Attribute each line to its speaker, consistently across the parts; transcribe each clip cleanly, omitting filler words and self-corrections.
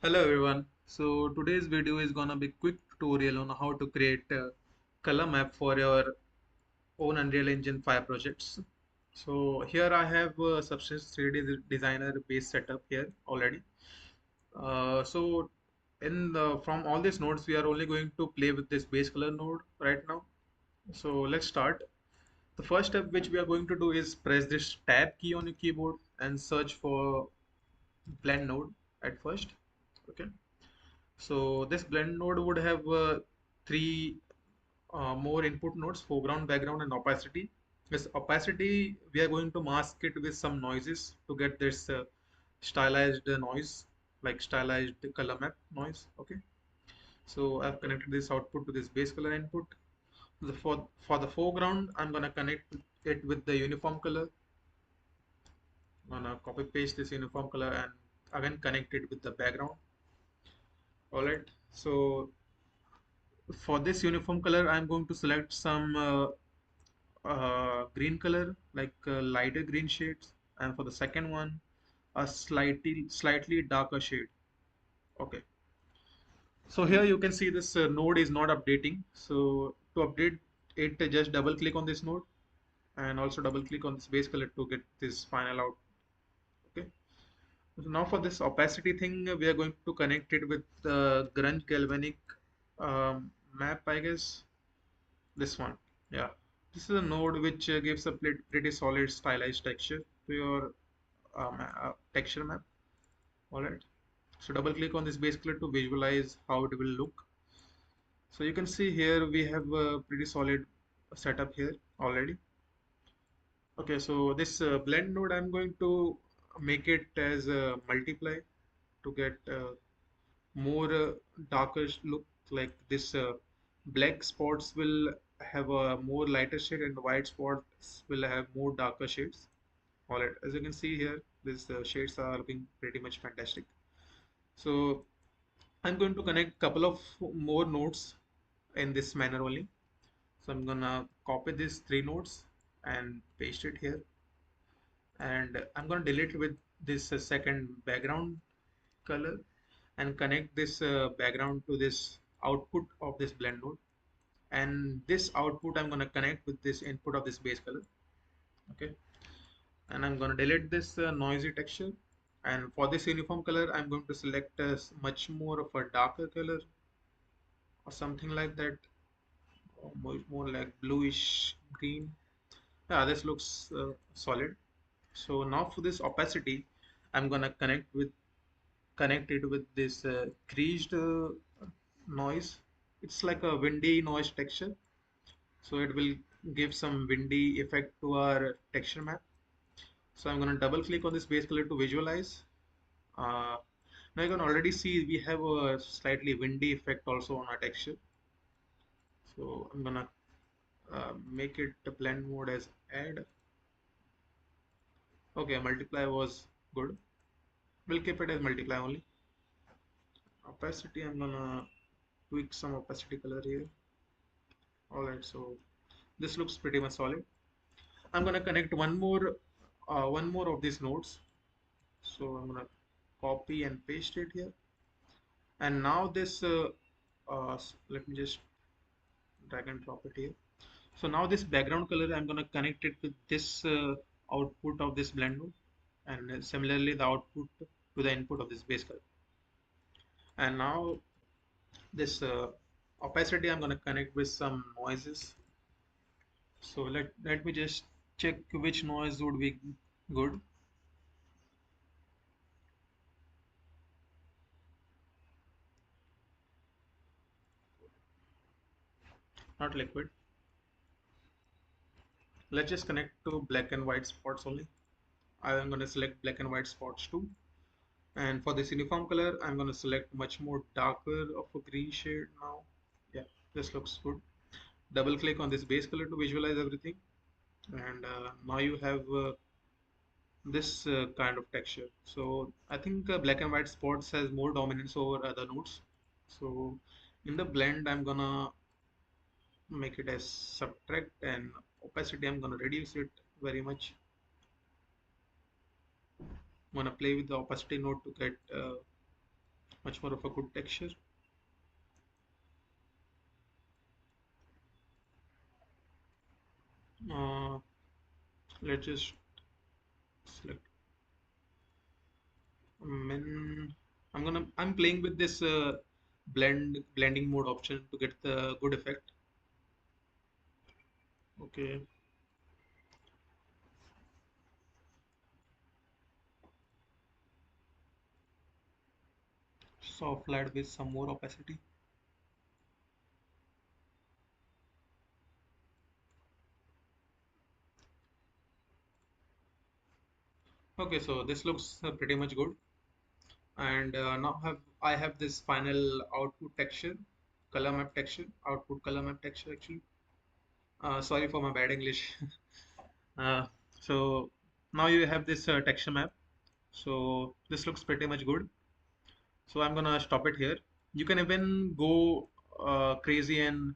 Speaker 1: Hello everyone. So today's video is gonna be quick tutorial on how to create a color map for your own Unreal Engine 5 projects. So here I have a Substance 3D Designer base setup here already. So in the from all these nodes we are only going to play with this base color node right now. So let's start. The first step which we are going to do is press this tab key on your keyboard and search for blend node at first. Okay. So this blend node would have three more input nodes: foreground, background, and opacity. This opacity, we are going to mask it with some noises to get this stylized noise, like stylized color map noise. Okay. So I've connected this output to this base color input. For the foreground, I'm gonna connect it with the uniform color. I'm gonna copy paste this uniform color and again connect it with the background. All right. So for this uniform color, I'm going to select some green color, like lighter green shades, and for the second one, a slightly darker shade. Okay. So here you can see this node is not updating. So to update it, just double click on this node and also double click on this base color to get this final out. Okay. So now for this opacity thing, we are going to connect it with the grunge galvanic map, I guess. This one. Yeah. This is a node which gives a pretty solid stylized texture to your texture map. All right. So double click on this base color to visualize how it will look. So you can see here we have a pretty solid setup here already. Okay, so this blend node, I'm going to make it as a multiply to get more darker look. Like this black spots will have a more lighter shade and white spots will have more darker shades. All right, as you can see here, these shades are looking pretty much fantastic. So I'm going to connect couple of more nodes in this manner only. So I'm gonna copy these three nodes and paste it here, and I'm gonna delete with this second background color and connect this background to this output of this blend node, and this output I'm gonna connect with this input of this base color. Okay, and I'm going to delete this noisy texture, and for this uniform color I'm going to select much more of a darker color or something like that, or more like bluish green. Yeah, this looks solid. So now for this opacity, I'm gonna connect it with this creased noise. It's like a windy noise texture, so it will give some windy effect to our texture map. So I'm gonna double click on this base color to visualize. Now you can already see we have a slightly windy effect also on our texture. So I'm gonna make it the blend mode as add. Okay, multiply was good. We'll keep it as multiply only. Opacity, I'm gonna tweak some opacity color here. Alright, so this looks pretty much solid. I'm gonna connect one more of these nodes. So I'm gonna copy and paste it here. And now this, let me just drag and drop it here. So now this background color, I'm going to connect it with this output of this blend node, and similarly the output to the input of this base color. And now this opacity, I'm going to connect with some noises. So let me just check which noise would be good. Not liquid. Let's just connect to black and white spots only. I am going to select black and white spots too. And for this uniform color, I'm going to select much more darker of a green shade now. Yeah, this looks good. Double click on this base color to visualize everything, and now you have this kind of texture. So I think black and white spots has more dominance over other nodes. So in the blend, I'm gonna make it as subtract, and opacity I'm gonna reduce it very much. I'm gonna play with the opacity node to get much more of a good texture. Uh, let's just select min. I'm playing with this blending mode option to get the good effect. Okay, soft light with some more opacity. Okay, so this looks pretty much good. And now have I have this final output texture, color map texture, output color map texture actually. Sorry for my bad English. uh, so now you have this texture map. So this looks pretty much good. So I'm gonna stop it here. You can even go crazy and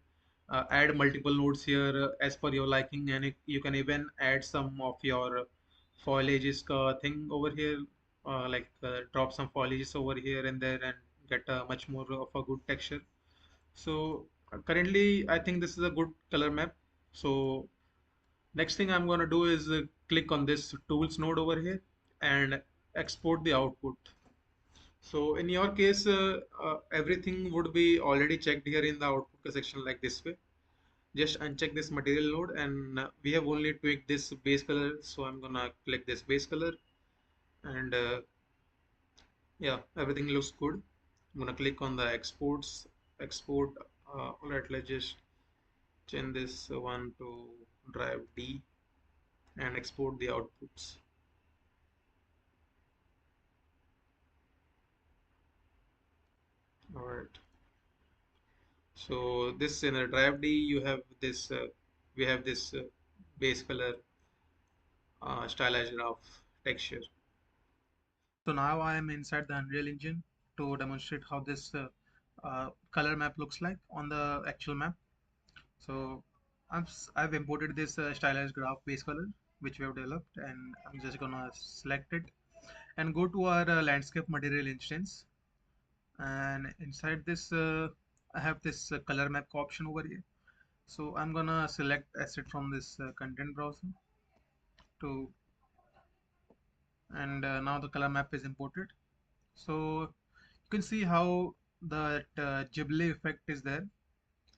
Speaker 1: add multiple nodes here as per your liking, and you can even add some of your foliages thing over here, drop some foliages over here and there, and get much more of a good texture. So currently, I think this is a good color map. So next thing I'm gonna do is click on this tools node over here and export the output. So in your case, everything would be already checked here in the output section like this way. Just uncheck this material node and we have only tweaked this base color. So I'm gonna click this base color and yeah, everything looks good. I'm gonna click on the exports, export. All right, let's just change this one to drive D and export the outputs. All right. So this in a drive D, you have this. We have this base color stylized graph texture. So now I am inside the Unreal Engine to demonstrate how this color map looks like on the actual map. So I've imported this stylized graph base color which we have developed, and I'm just gonna select it and go to our landscape material instance. And inside this, I have this color map option over here. So I'm gonna select asset from this content browser to, and now the color map is imported. So you can see how that Ghibili effect is there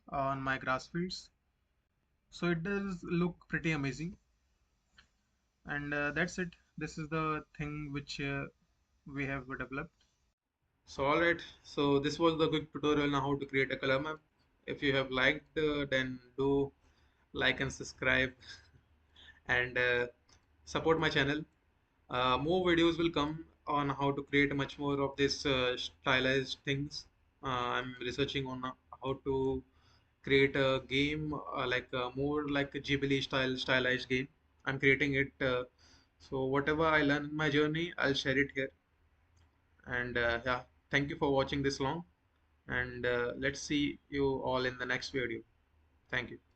Speaker 1: on my grass fields. So it does look pretty amazing, and that's it. This is the thing which we have developed. So alright, so this was the quick tutorial on how to create a color map. If you have liked, then do like and subscribe and support my channel. More videos will come on how to create much more of this stylized things. I'm researching on how to create a game more like a Ghibili stylized game. I'm creating it. So whatever I learn in my journey, I'll share it here. And yeah, thank you for watching this long. And let's see you all in the next video. Thank you.